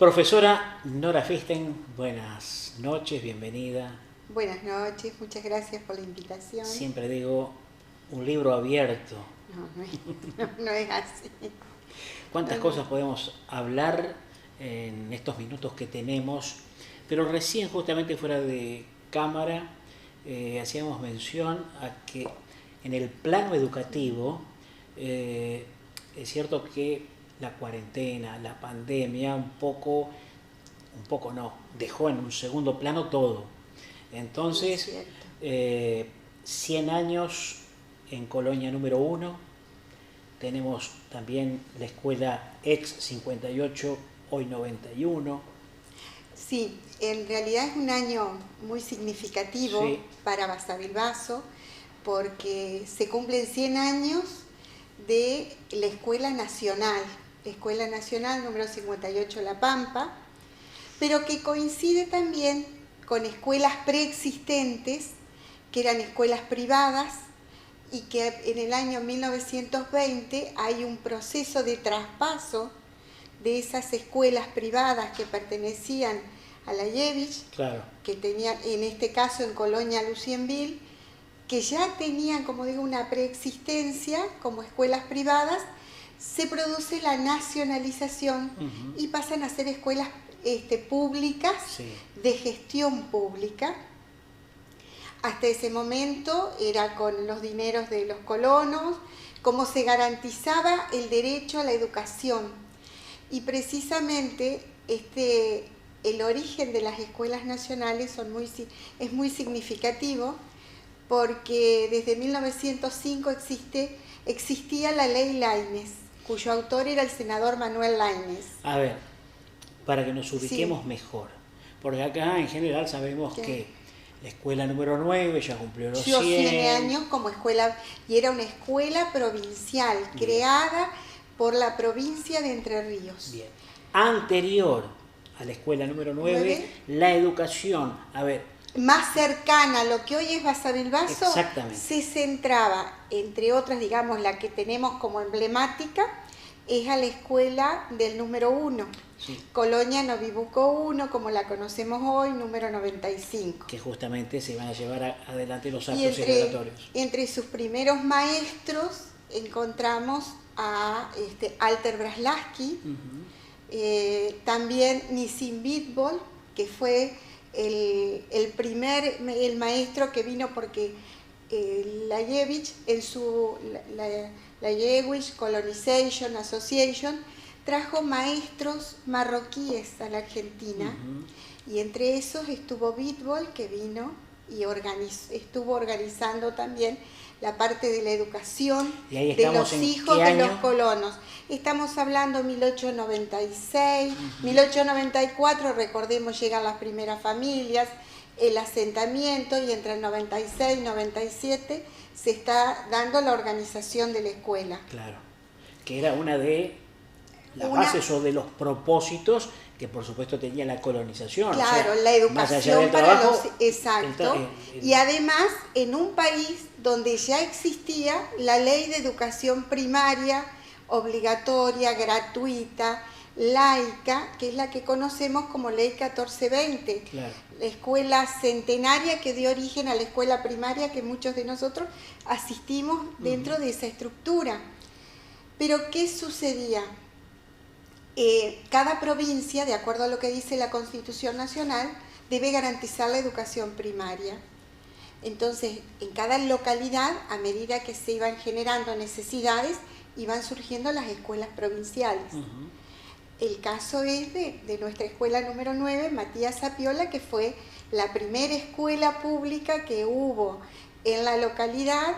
Profesora Nora Fisten, buenas noches, bienvenida. Buenas noches, muchas gracias por la invitación. Siempre digo, un libro abierto. No es así. ¿Cuántas cosas podemos hablar en estos minutos que tenemos? Pero recién, justamente fuera de cámara, hacíamos mención a que en el plano educativo, es cierto que la cuarentena, la pandemia, un poco no, dejó en un segundo plano todo. Entonces, 100 años en Colonia número 1, tenemos también la escuela ex 58, hoy 91. Sí, en realidad es un año muy significativo para Basavilbaso porque se cumplen 100 años de la Escuela Nacional número 58 La Pampa, pero que coincide también con escuelas preexistentes, que eran escuelas privadas, y que en el año 1920 hay un proceso de traspaso de esas escuelas privadas que pertenecían a la Yevich, que tenían, en este caso en Colonia Lucienville, que ya tenían, como digo, una preexistencia como escuelas privadas. Se produce la nacionalización y pasan a ser escuelas públicas, de gestión pública. Hasta ese momento era con los dineros de los colonos, cómo se garantizaba el derecho a la educación. Y precisamente el origen de las escuelas nacionales es muy significativo, porque desde 1905 existía la ley Laínez, cuyo autor era el senador Manuel Laínez. A ver, para que nos ubiquemos mejor, porque acá en general sabemos que la escuela número 9 ya cumplió los 100 años como escuela, y era una escuela provincial, creada por la provincia de Entre Ríos. Bien. Anterior a la escuela número 9, la educación, más cercana a lo que hoy es Basavilbaso, se centraba, entre otras, digamos, la que tenemos como emblemática, es a la escuela del número 1, Colonia Novibuco 1, como la conocemos hoy, número 95. Que justamente se van a llevar adelante los actos celebratorios. Entre sus primeros maestros encontramos a Alter Braslaski, también Nisim Bitbol, que fue el maestro que vino porque la Yevich, la Jewish Colonization Association, trajo maestros marroquíes a la Argentina, y entre esos estuvo Bitbol, que vino y estuvo organizando también la parte de la educación de los hijos de los colonos. Estamos hablando 1896, 1894, recordemos, llegan las primeras familias, el asentamiento, y entre el 96 y 97 se está dando la organización de la escuela. Claro, que era una de las bases o de los propósitos que por supuesto tenía la colonización. Claro, la educación para los... Exacto. Y además en un país donde ya existía la ley de educación primaria, obligatoria, gratuita, laica, que es la que conocemos como Ley 1420, la escuela centenaria que dio origen a la escuela primaria que muchos de nosotros asistimos dentro de esa estructura. Pero ¿qué sucedía? Cada provincia, de acuerdo a lo que dice la Constitución Nacional, debe garantizar la educación primaria. Entonces, en cada localidad, a medida que se iban generando necesidades, iban surgiendo las escuelas provinciales. El caso es de nuestra escuela número 9, Matías Zapiola, que fue la primera escuela pública que hubo en la localidad,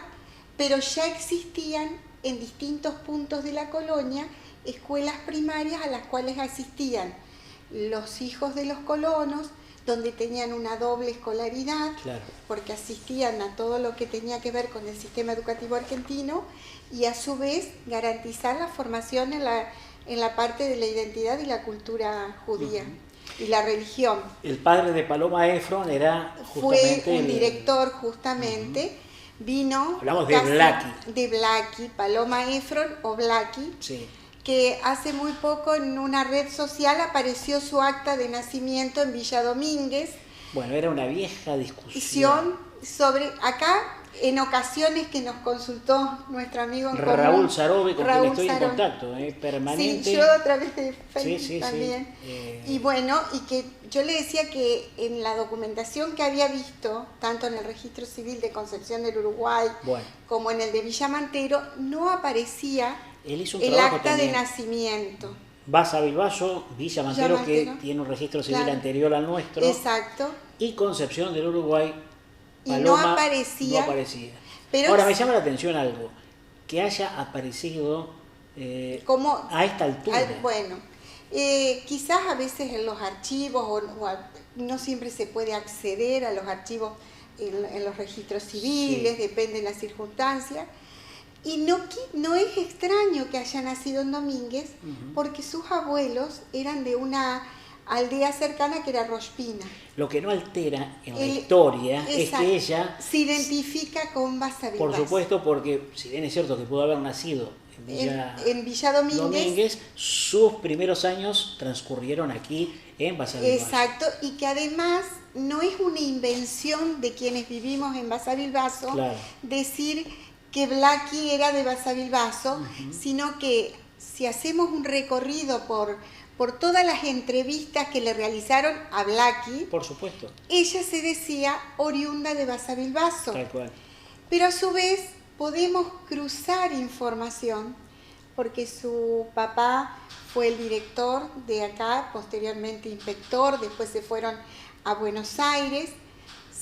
pero ya existían en distintos puntos de la colonia escuelas primarias a las cuales asistían los hijos de los colonos, donde tenían una doble escolaridad, porque asistían a todo lo que tenía que ver con el sistema educativo argentino, y a su vez garantizar la formación en la parte de la identidad y la cultura judía y la religión. El padre de Paloma Efron era justamente... Fue un director justamente, vino... Hablamos de Blackie. De Blackie, Paloma Efron o Blackie, que hace muy poco en una red social apareció su acta de nacimiento en Villa Domínguez. Bueno, era una vieja discusión sobre acá. En ocasiones que nos consultó nuestro amigo en común, Raúl Sarobe, con quien estoy Sarobe. En contacto permanente. Sí, yo a través de Facebook también. Y bueno, y que yo le decía que en la documentación que había visto, tanto en el Registro Civil de Concepción del Uruguay como en el de Villa Mantero, no aparecía el acta de nacimiento. Basavilbaso, Villa Mantero, que tiene un registro civil anterior al nuestro. Exacto. Y Concepción del Uruguay, Paloma, no aparecía. Pero ahora me llama la atención algo, que haya aparecido a esta altura. Bueno, quizás a veces en los archivos, no siempre se puede acceder a los archivos en los registros civiles, depende de las circunstancias. Y no es extraño que haya nacido en Domínguez, porque sus abuelos eran de una aldea cercana que era Rospina. Lo que no altera en la historia es que ella se identifica con Basavilbaso. Por supuesto, porque si bien es cierto que pudo haber nacido en Villa Domínguez, sus primeros años transcurrieron aquí en Basavilbaso. Exacto, y que además no es una invención de quienes vivimos en Basavilbaso decir que Blackie era de Basavilbaso, sino que si hacemos un recorrido por todas las entrevistas que le realizaron a Blackie, por supuesto, ella se decía oriunda de Basavilbaso. Tal cual. Pero a su vez podemos cruzar información, porque su papá fue el director de acá, posteriormente inspector, después se fueron a Buenos Aires.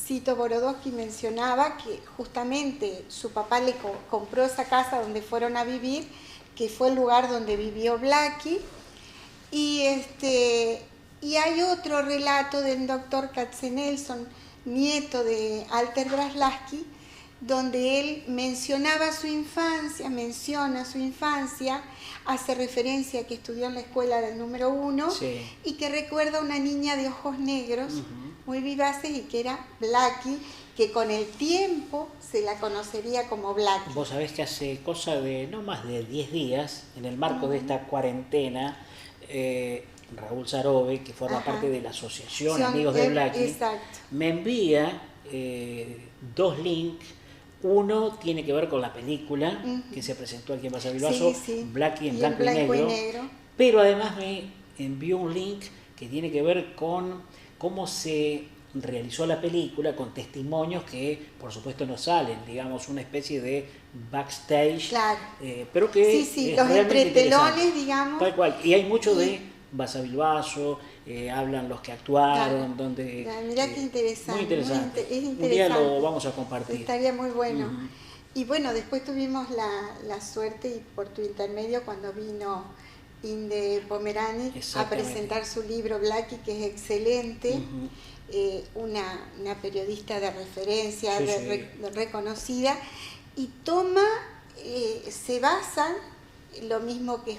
Cito Borodowski mencionaba que justamente su papá le compró esa casa donde fueron a vivir, que fue el lugar donde vivió Blackie. Y hay otro relato del doctor Katzenelson, nieto de Alter Braslavsky, donde él menciona su infancia, hace referencia a que estudió en la escuela del número 1 y que recuerda a una niña de ojos negros, muy vivaces, y que era Blackie, que con el tiempo se la conocería como Blackie. Vos sabés que hace cosa de no más de 10 días, en el marco de esta cuarentena, Raúl Sarobe, que forma parte de la Asociación Amigos de Blackie, me envía 2 links. Uno tiene que ver con la película que se presentó aquí en Basavilbaso, Blackie en blanco y negro, pero además me envió un link que tiene que ver con cómo se realizó la película, con testimonios que por supuesto no salen, digamos una especie de backstage, pero que los entretelones, digamos. Tal cual, y hay mucho de Basavilbaso, hablan los que actuaron, donde... Mirá qué interesante. Muy interesante. Es interesante. Un día lo vamos a compartir. Estaría muy bueno. Y bueno, después tuvimos la suerte, y por tu intermedio, cuando vino Inde Pomerani a presentar su libro Blackie, que es excelente, una periodista de referencia, reconocida, y se basa, lo mismo que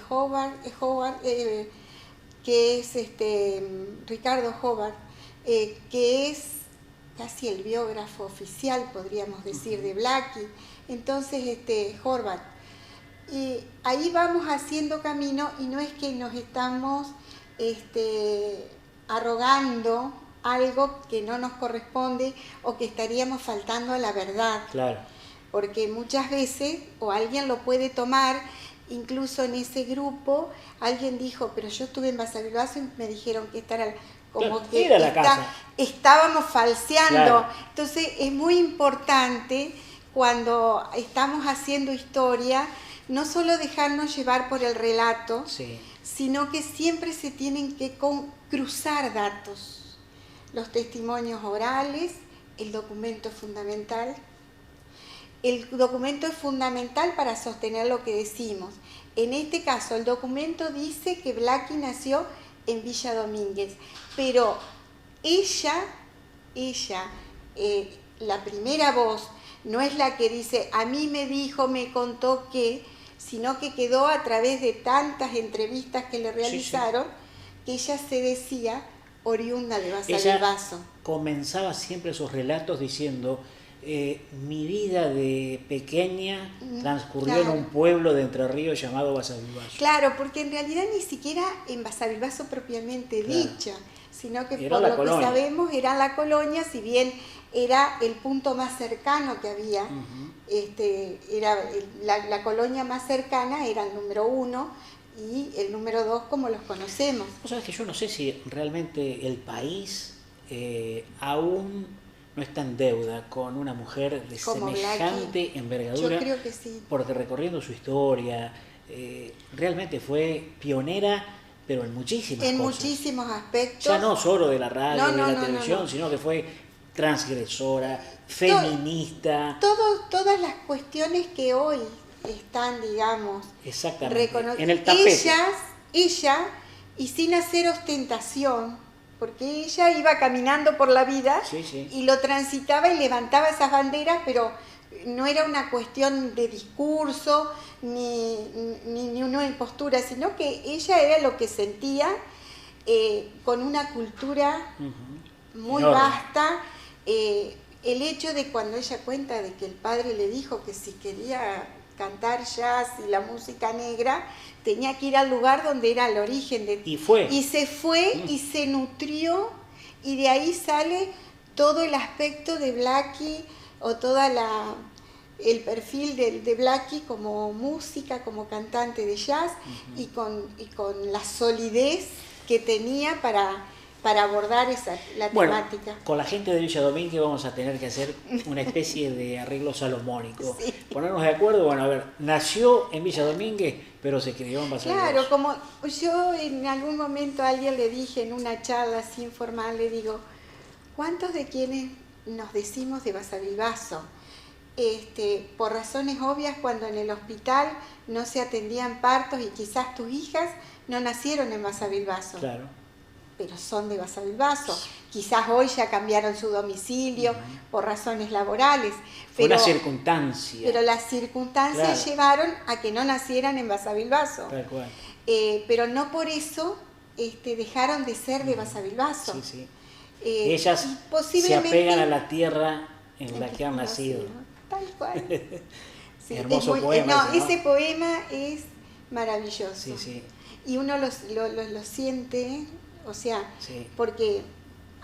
que es Ricardo Hobart, que es casi el biógrafo oficial, podríamos decir, de Blackie. Entonces, Hobart. Y ahí vamos haciendo camino, y no es que nos estamos arrogando algo que no nos corresponde o que estaríamos faltando a la verdad. Claro. Porque muchas veces, o alguien lo puede tomar. Incluso en ese grupo alguien dijo, pero yo estuve en Basavilbaso y me dijeron que esta era como que era la casa. Estábamos falseando. Entonces es muy importante cuando estamos haciendo historia, no solo dejarnos llevar por el relato, sino que siempre se tienen que cruzar datos. Los testimonios orales, el documento es fundamental. El documento es fundamental para sostener lo que decimos. En este caso, el documento dice que Blackie nació en Villa Domínguez, pero ella, la primera voz, no es la que dice, a mí me dijo, me contó que, sino que quedó a través de tantas entrevistas que le realizaron, que ella se decía oriunda de Basavilbaso. Ella comenzaba siempre sus relatos diciendo, mi vida de pequeña transcurrió claro. en un pueblo de Entre Ríos llamado Basavilbaso. Claro, porque en realidad ni siquiera en Basavilbaso propiamente dicha, sino que era por lo colonia. que sabemos era la colonia, si bien era el punto más cercano que había, la colonia más cercana era el número 1 y el número 2 como los conocemos. Vos sabés que yo no sé si realmente el país aún no está en deuda con una mujer de Como semejante Blackie. envergadura. Yo creo que sí. Porque recorriendo su historia, realmente fue pionera, pero en muchísimas cosas. En muchísimos aspectos. Ya no solo de la radio, de la televisión, no. sino que fue transgresora, feminista. Todas las cuestiones que hoy están, digamos, en el tapete. Ella, y sin hacer ostentación, porque ella iba caminando por la vida y lo transitaba y levantaba esas banderas, pero no era una cuestión de discurso ni una impostura, sino que ella era lo que sentía, con una cultura muy vasta. El hecho de cuando ella cuenta de que el padre le dijo que si quería cantar jazz y la música negra, tenía que ir al lugar donde era el origen de... Y fue. Y se fue y se nutrió, y de ahí sale todo el aspecto de Blackie, o toda el perfil de Blackie como música, como cantante de jazz, y con la solidez que tenía para abordar la temática. Con la gente de Villa Domínguez vamos a tener que hacer una especie de arreglo salomónico. Sí. Ponernos de acuerdo, bueno, a ver, nació en Villa Domínguez, pero se crió en Basavilbaso. Claro, como yo en algún momento a alguien le dije en una charla así informal, le digo, ¿cuántos de quienes nos decimos de Basavilbaso? Por razones obvias, cuando en el hospital no se atendían partos y quizás tus hijas no nacieron en Basavilbaso. Claro. Pero son de Basavilbaso. Quizás hoy ya cambiaron su domicilio por razones laborales. Fue una circunstancia. Pero las circunstancias llevaron a que no nacieran en Basavilbaso. Tal cual. Pero no por eso dejaron de ser de Basavilbaso. Sí, sí. Ellas se apegan a la tierra en la que han nacido. Tal cual. Sí, hermoso poema. Ese poema es maravilloso. Sí, sí. Y uno lo siente, o sea, porque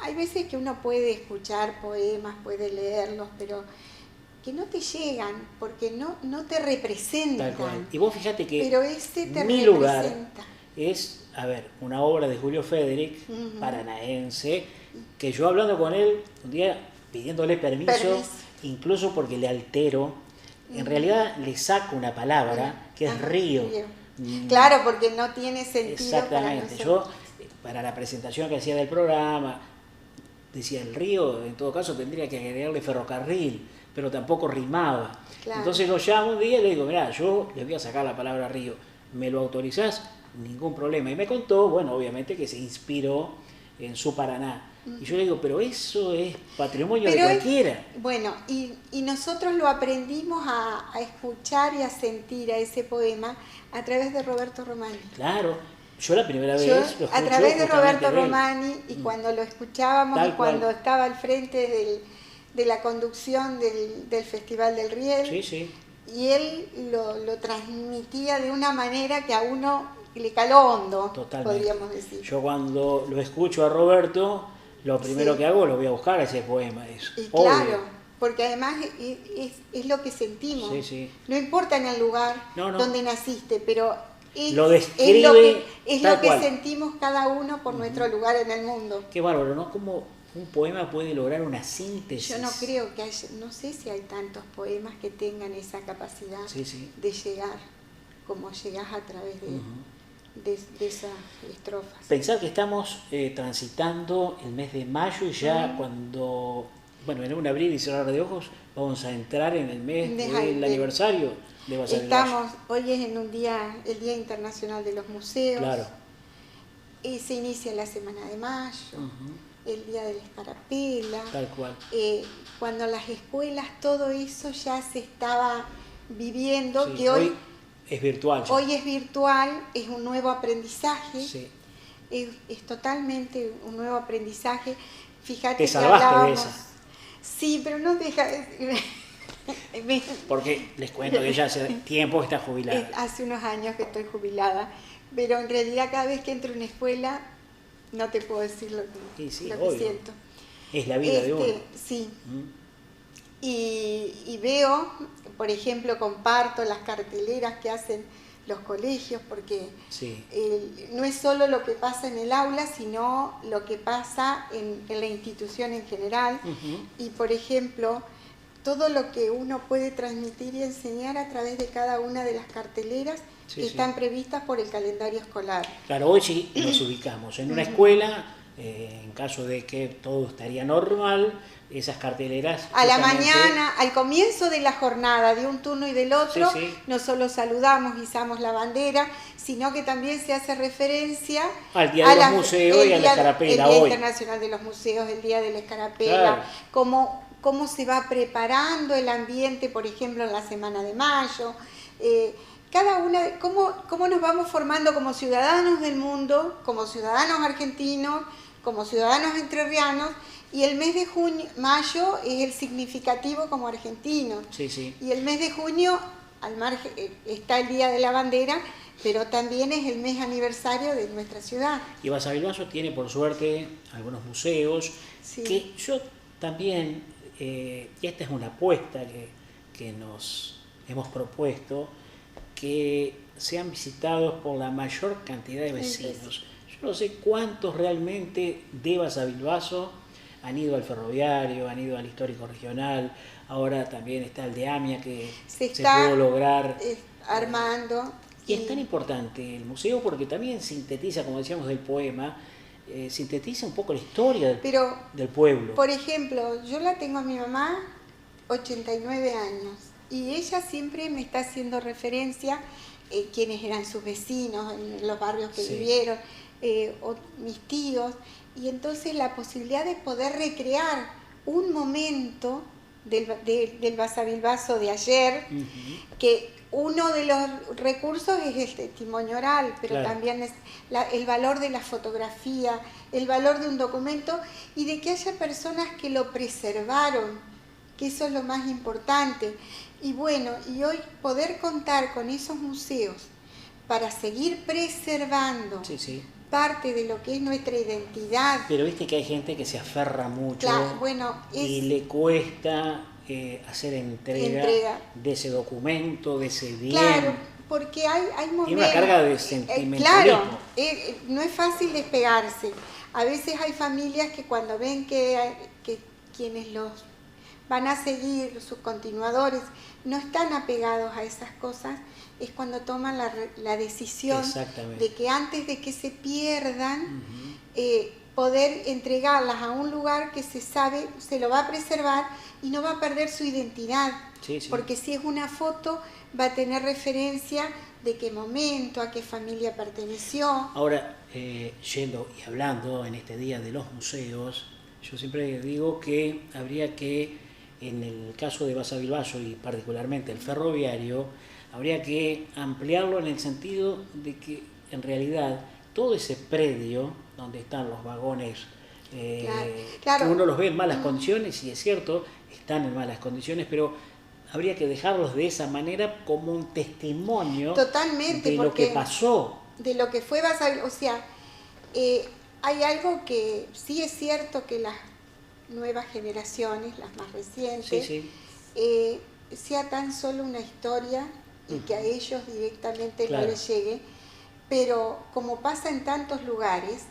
hay veces que uno puede escuchar poemas, puede leerlos, pero que no te llegan, porque no te representan. Tal cual. Y vos fíjate que pero este te mi representa. Lugar es, una obra de Julio Federic, paranaense, que yo hablando con él un día pidiéndole permiso, incluso porque le altero, en realidad le saco una palabra que es río. Claro, porque no tiene sentido. Exactamente. Yo, para la presentación que hacía del programa, decía el río, en todo caso tendría que agregarle ferrocarril, pero tampoco rimaba. Claro. Entonces lo llamo un día y le digo, mirá, yo le voy a sacar la palabra río, ¿me lo autorizás? Ningún problema. Y me contó, bueno, obviamente que se inspiró en su Paraná. Y yo le digo, pero eso es patrimonio de cualquiera. Bueno, y nosotros lo aprendimos a escuchar y a sentir a ese poema a través de Roberto Romani. Claro, yo la primera vez lo escuché a través de Roberto Romani, y cuando lo escuchábamos y cuando estaba al frente de la conducción del Festival del Riel, y él lo transmitía de una manera que a uno le caló hondo, podríamos decir. Yo cuando lo escucho a Roberto, lo primero que hago, lo voy a buscar ese poema. Claro, porque además es lo que sentimos. No importa en el lugar donde naciste, pero lo describe es lo que sentimos cada uno por nuestro lugar en el mundo. Qué bárbaro, ¿no? Como un poema puede lograr una síntesis. Yo no creo que haya, no sé si hay tantos poemas que tengan esa capacidad de llegar como llegás a través de esas estrofas. Pensar que estamos transitando el mes de mayo y ya cuando, en un abrir y cerrar de ojos, vamos a entrar en el mes del aniversario de Basavilbaso. Hoy es el Día Internacional de los Museos. Claro. Y se inicia la Semana de Mayo, el Día de la Escarapela. Tal cual. Cuando las escuelas, todo eso ya se estaba viviendo, Sí, que hoy es virtual. Hoy es virtual, es un nuevo aprendizaje, sí. es totalmente un nuevo aprendizaje. Fíjate Te salvaste que hablábamos, de esa. Sí, pero no deja de... Porque les cuento que ella hace tiempo que está jubilada. Hace unos años que estoy jubilada, pero en realidad cada vez que entro a una escuela no te puedo decir lo que siento. Es la vida de uno. Sí. Y veo, por ejemplo, comparto las carteleras que hacen los colegios, porque no es solo lo que pasa en el aula, sino lo que pasa en la institución en general. Y, por ejemplo, todo lo que uno puede transmitir y enseñar a través de cada una de las carteleras que están previstas por el calendario escolar. Claro, hoy sí nos ubicamos en una escuela, en caso de que todo estaría normal, esas carteleras... A la mañana, al comienzo de la jornada, de un turno y del otro, no solo saludamos, izamos la bandera, sino que también se hace referencia al Día de los Museos y a la Escarapela. El Día Internacional de los Museos, el Día de la Escarapela, cómo se va preparando el ambiente, por ejemplo, en la Semana de Mayo, cada una, cómo nos vamos formando como ciudadanos del mundo, como ciudadanos argentinos, como ciudadanos entrerrianos, y el mes de mayo es el significativo como argentinos. Y el mes de junio, al margen, está el Día de la Bandera, pero también es el mes aniversario de nuestra ciudad. Y Basavilbaso tiene, por suerte, algunos museos que yo también, y esta es una apuesta que nos hemos propuesto, que sean visitados por la mayor cantidad de vecinos. Yo no sé cuántos realmente de Basavilbaso han ido al ferroviario, han ido al histórico regional, ahora también está el de AMIA que se pudo lograr. Armando. Y es tan importante el museo porque también sintetiza, como decíamos del poema, sintetiza un poco la historia del pueblo. Por ejemplo, yo la tengo a mi mamá, 89 años, y ella siempre me está haciendo referencia quiénes eran sus vecinos, en los barrios que vivieron, o mis tíos, y entonces la posibilidad de poder recrear un momento del Basavilbaso de ayer, que uno de los recursos es el testimonio oral, pero también es el valor de la fotografía, el valor de un documento y de que haya personas que lo preservaron, que eso es lo más importante. Y bueno, y hoy poder contar con esos museos para seguir preservando parte de lo que es nuestra identidad. Pero viste que hay gente que se aferra mucho y le cuesta hacer entrega de ese documento, de ese bien. Claro, porque hay momentos... Tiene una carga de sentimentalismo. No es fácil despegarse. A veces hay familias que cuando ven que quienes los van a seguir, sus continuadores, no están apegados a esas cosas, es cuando toman la decisión de que antes de que se pierdan, poder entregarlas a un lugar que se sabe, se lo va a preservar y no va a perder su identidad. Porque si es una foto, va a tener referencia de qué momento, a qué familia perteneció. Ahora, yendo y hablando en este día de los museos, yo siempre digo que habría que, en el caso de Basavilbaso y particularmente el ferroviario, habría que ampliarlo en el sentido de que en realidad todo ese predio donde están los vagones, que uno los ve en malas condiciones, y es cierto, están en malas condiciones, pero habría que dejarlos de esa manera como un testimonio de lo que pasó. De lo que fue Basavilbaso. O sea, hay algo que sí es cierto que las nuevas generaciones, las más recientes, sea tan solo una historia y que a ellos directamente no les llegue, pero como pasa en tantos lugares,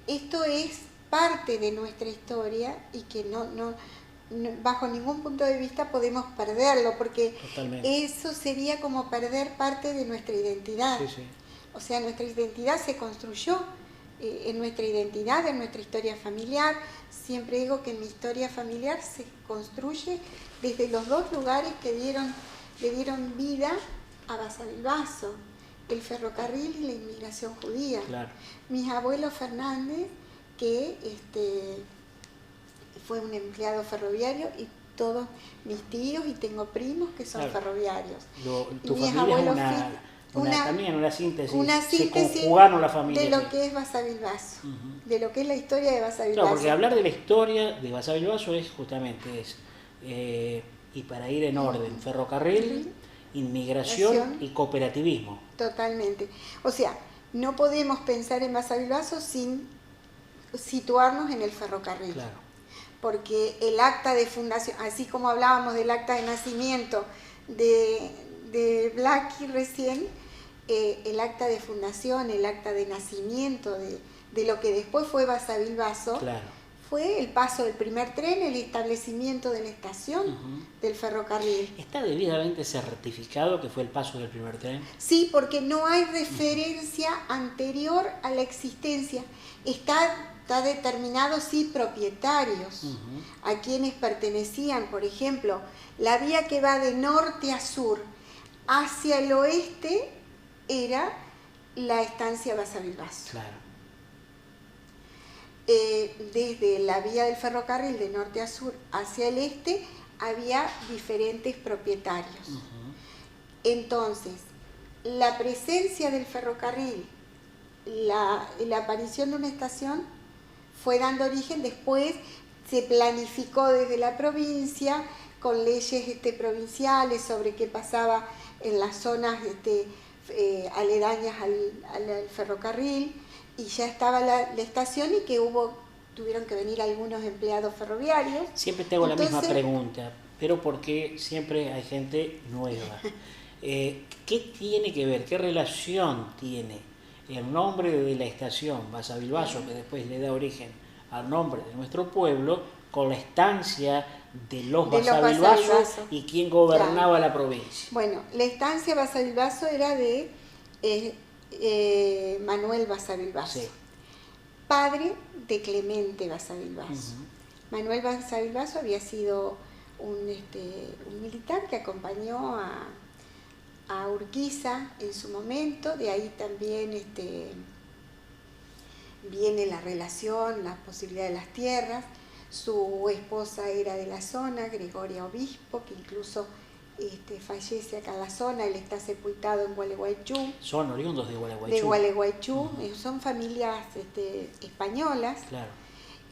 esto es parte de nuestra historia y que no bajo ningún punto de vista podemos perderlo, porque eso sería como perder parte de nuestra identidad. O sea, nuestra identidad se construyó en nuestra identidad, en nuestra historia familiar. Siempre digo que mi historia familiar se construye desde los dos lugares que le dieron vida a Basavilbaso, el ferrocarril y la inmigración judía. Mis abuelos Fernández, que fue un empleado ferroviario, y todos mis tíos, y tengo primos que son ferroviarios. Tu familia es también una síntesis. Una síntesis se conjugaron las familias. de lo que es Basavilbaso, de lo que es la historia de Basavilbaso. Claro, porque hablar de la historia de Basavilbaso es justamente y para ir en orden, ferrocarril, inmigración y cooperativismo. Totalmente. O sea, no podemos pensar en Basavilbaso sin situarnos en el ferrocarril. Claro. Porque el acta de fundación, así como hablábamos del acta de nacimiento de Blackie recién, el acta de fundación, el acta de nacimiento de lo que después fue Basavilbaso, fue el paso del primer tren, el establecimiento de la estación del ferrocarril. ¿Está debidamente certificado que fue el paso del primer tren? Sí, porque no hay referencia anterior a la existencia. Está determinado, sí, propietarios, a quienes pertenecían. Por ejemplo, la vía que va de norte a sur hacia el oeste era la estancia Basavilbaso. Claro. Desde la vía del ferrocarril de norte a sur hacia el este había diferentes propietarios. Entonces, la presencia del ferrocarril, la aparición de una estación fue dando origen, después se planificó desde la provincia con leyes provinciales sobre qué pasaba en las zonas aledañas al ferrocarril, y ya estaba la estación y que tuvieron que venir algunos empleados ferroviarios. Siempre te hago la misma pregunta, pero porque siempre hay gente nueva. ¿Qué tiene que ver, qué relación tiene el nombre de la estación Basavilbaso, que después le da origen al nombre de nuestro pueblo, con la estancia de los Basavilbaso y quién gobernaba la provincia? Bueno, la estancia Basavilbaso era de Manuel Basavilbaso, padre de Clemente Basavilbaso. Manuel Basavilbaso había sido un militar que acompañó a Urquiza en su momento. De ahí también viene la relación, la posibilidad de las tierras. Su esposa era de la zona, Gregoria Obispo, que incluso fallece acá en la zona. Él está sepultado en Gualeguaychú. Son oriundos de Gualeguaychú. De Gualeguaychú, son familias españolas. Claro.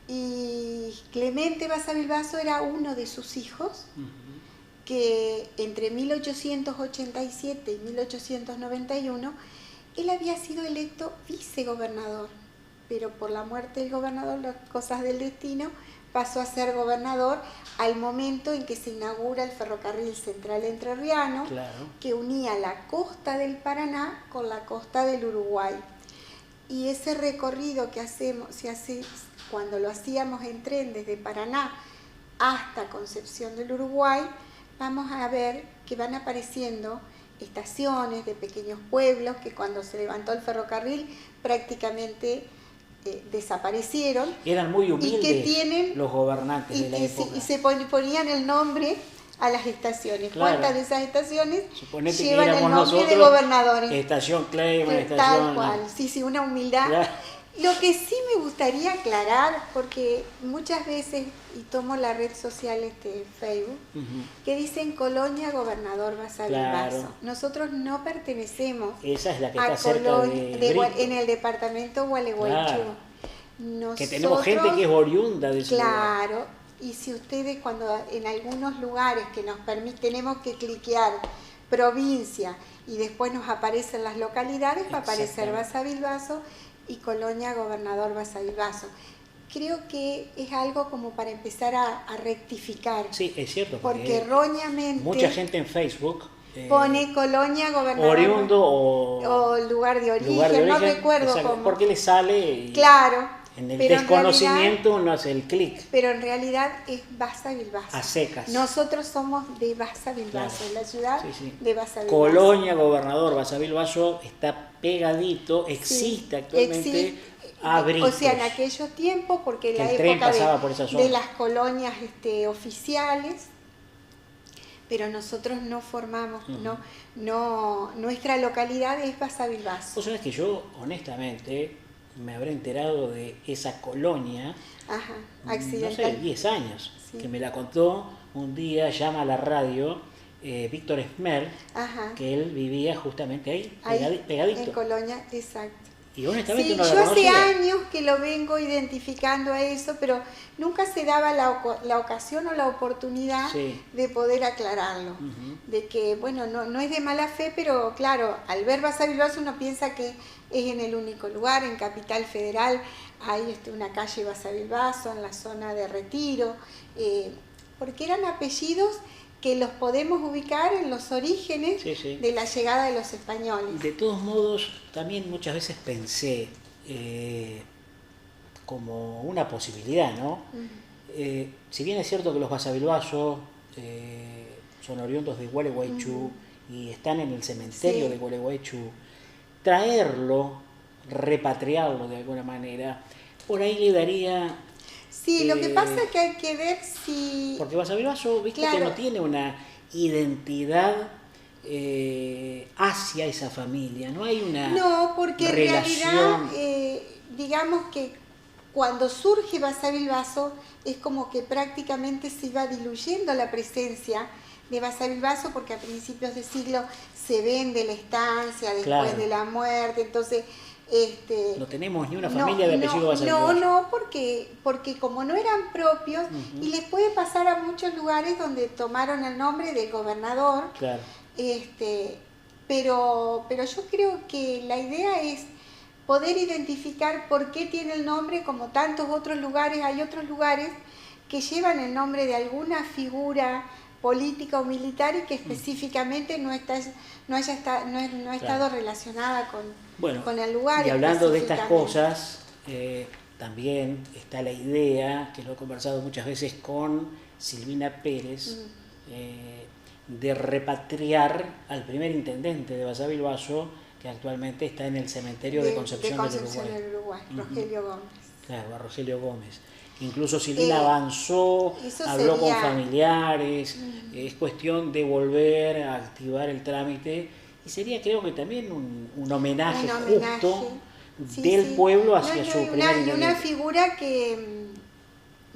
Y Clemente Basavilbaso era uno de sus hijos, que entre 1887 y 1891 él había sido electo vicegobernador, pero por la muerte del gobernador, las cosas del destino, pasó a ser gobernador al momento en que se inaugura el ferrocarril central entrerriano, que unía la costa del Paraná con la costa del Uruguay. Y ese recorrido que se hace cuando lo hacíamos en tren desde Paraná hasta Concepción del Uruguay, vamos a ver que van apareciendo estaciones de pequeños pueblos que cuando se levantó el ferrocarril prácticamente desaparecieron. Eran muy humildes y que tienen, los gobernantes de la época. Y se ponían el nombre a las estaciones. ¿Cuántas de esas estaciones llevan el nombre de gobernadores? Estación Clayman, estación... Tal cual, sí, una humildad. Lo que sí me gustaría aclarar, porque muchas veces, y tomo la red social Facebook, que dicen Colonia Gobernador Basavilbaso. Nosotros no pertenecemos Esa es la que está cerca en el departamento Gualeguaychú. Que tenemos gente que es oriunda de ese lugar. Claro, y si ustedes cuando en algunos lugares que nos tenemos que cliquear provincia y después nos aparecen las localidades, va a aparecer Basavilbaso y Colonia Gobernador Basavilbaso. Creo que es algo como para empezar a rectificar. Sí, es cierto. Porque erróneamente mucha gente en Facebook pone Colonia Gobernador oriundo o lugar de origen, no recuerdo cómo. Porque le sale claro. En el desconocimiento uno hace el clic. Pero en realidad es Basavilbaso. A secas. Nosotros somos de Basavilbaso, la ciudad de Basavilbaso. Colonia Gobernador Basavilbaso está pegadito, existe actualmente a Britos. O sea, en aquellos tiempos, porque en la época de las colonias oficiales, pero nosotros no formamos, nuestra localidad es Basavilbaso. Vos sabés que yo, honestamente, me habré enterado de esa colonia, accidental. no sé, 10 años, que me la contó un día, llama a la radio Víctor Esmer, Ajá. que él vivía justamente ahí, pegadito. En Colonia, exacto. Y honestamente Sí, no la yo hace conocía. años que lo vengo identificando a eso, pero nunca se daba la ocasión o la oportunidad de poder aclararlo. De que, bueno, no es de mala fe, pero claro, al ver Basavilbaso uno piensa que es en el único lugar, en Capital Federal, hay una calle Basavilbaso en la zona de Retiro, porque eran apellidos que los podemos ubicar en los orígenes de la llegada de los españoles. De todos modos, también muchas veces pensé como una posibilidad, ¿no? Si bien es cierto que los Basavilbaso son oriundos de Gualeguaychú y están en el cementerio de Gualeguaychú, traerlo, repatriarlo de alguna manera, por ahí le daría... Sí, lo que pasa es que hay que ver si... Porque Basavilbaso, viste, que no tiene una identidad hacia esa familia, no hay una No, porque relación... en realidad, digamos que cuando surge Basavilbaso es como que prácticamente se iba diluyendo la presencia de Basavilbaso, porque a principios de siglo se vende la estancia después de la muerte, entonces... no tenemos ni una familia de apellido Basavilbaso. No, porque como no eran propios, y les puede pasar a muchos lugares donde tomaron el nombre del gobernador, pero yo creo que la idea es poder identificar por qué tiene el nombre, como tantos otros lugares. Hay otros lugares que llevan el nombre de alguna figura política o militar y que específicamente no ha estado relacionada con el lugar. Y hablando de estas cosas, también está la idea, que lo he conversado muchas veces con Silvina Pérez, de repatriar al primer intendente de Basavilbaso, que actualmente está en el cementerio de Concepción del Uruguay, Rogelio Gómez. Claro, a Rogelio Gómez. Incluso Silvina avanzó, habló con familiares, es cuestión de volver a activar el trámite y sería, creo que también un homenaje justo del pueblo hacia su primer intendente. Y una figura que,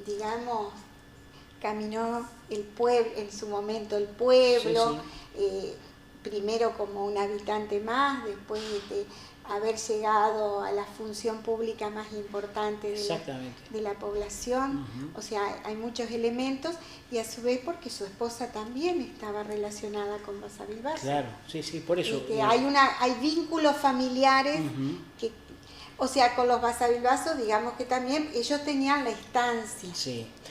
digamos, caminó el pueblo, en su momento el pueblo, primero como un habitante más, después de haber llegado a la función pública más importante de la población. O sea, hay muchos elementos, y a su vez porque su esposa también estaba relacionada con Basavilbaso. Claro, por eso. Hay vínculos familiares que, o sea, con los Basavilbaso, digamos que también ellos tenían la estancia.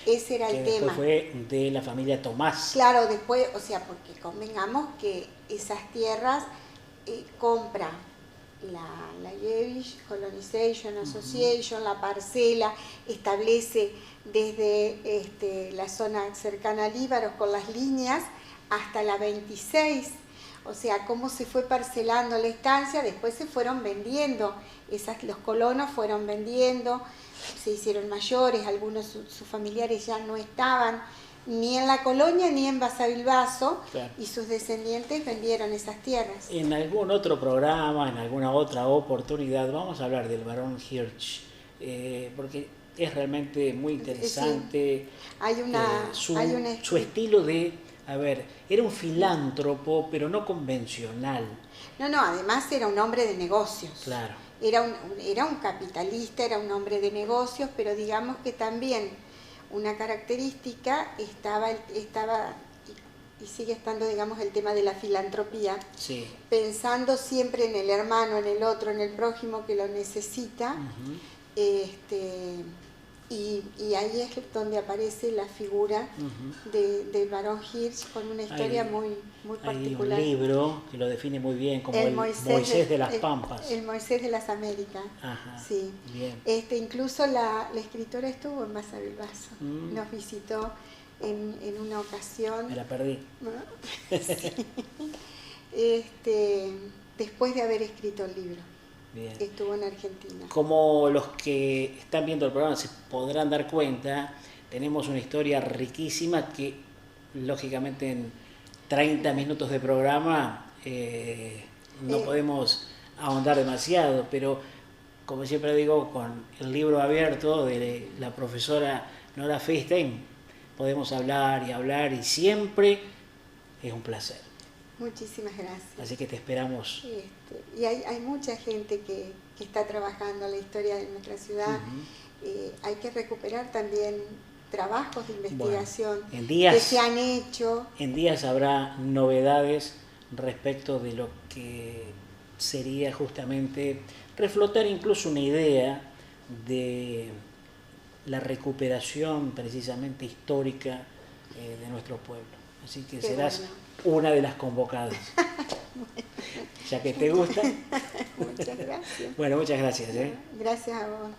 Ese era el tema. Fue de la familia Tomás. Claro, después, o sea, porque convengamos que esas tierras compra la Jewish Colonization Association, la parcela, establece desde la zona cercana a Líbaros con las líneas hasta la 26, o sea, cómo se fue parcelando la estancia. Después se fueron vendiendo, los colonos fueron vendiendo, se hicieron mayores, algunos sus familiares ya no estaban ni en la colonia ni en Basavilbaso, y sus descendientes vendieron esas tierras. En algún otro programa, en alguna otra oportunidad, vamos a hablar del barón Hirsch, porque es realmente muy interesante. Su estilo de, era un filántropo, pero no convencional. No, además era un hombre de negocios. Claro. Era un capitalista, era un hombre de negocios, pero digamos que también una característica estaba y sigue estando, digamos, el tema de la filantropía, pensando siempre en el hermano, en el otro, en el prójimo que lo necesita. Y ahí es donde aparece la figura del barón Hirsch, con una historia muy particular. Hay un libro que lo define muy bien como el Moisés de las Pampas. El Moisés de las Américas. Sí. Bien. Incluso la escritora estuvo en Basavilbaso, nos visitó en una ocasión. Me la perdí. Después de haber escrito el libro. Bien. Estuvo en Argentina. Como los que están viendo el programa se podrán dar cuenta, tenemos una historia riquísima que, lógicamente, en 30 minutos de programa no podemos ahondar demasiado, pero como siempre digo, con el libro abierto de la profesora Nora Feinstein podemos hablar y siempre es un placer. Muchísimas gracias. Así que te esperamos. Y hay mucha gente que está trabajando en la historia de nuestra ciudad. Hay que recuperar también trabajos de investigación que se han hecho. En días habrá novedades respecto de lo que sería justamente reflotar incluso una idea de la recuperación precisamente histórica de nuestro pueblo. Así que serás una de las convocadas. Ya que te gusta. Muchas gracias. Bueno, muchas gracias. Gracias a vos.